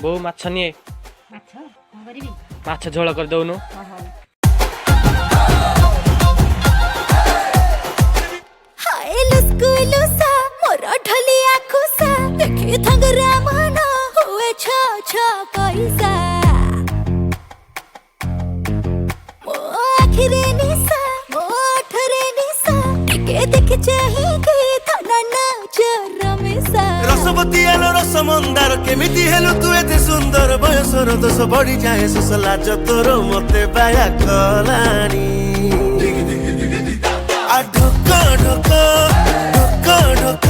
बो माछ निए ମାଛ କଣ କରିବି? माछ झोल कर दउनु ହଉ। हाय लुस्कु लुसा मोर ढलिया खुसा देखि थंगरा मन हुए छ छ कैसा मो आखिरे निसा मो ठरे निसा टिके देख चाहि के थना नजर मिसा रसवती आलो रस मंदार केमिति हेलु तू एते सुंदर बयसर दोष बढ़ी जाए सुसला जतोर मते बाया कलानी आ ढोक ढोक ढोक ढोक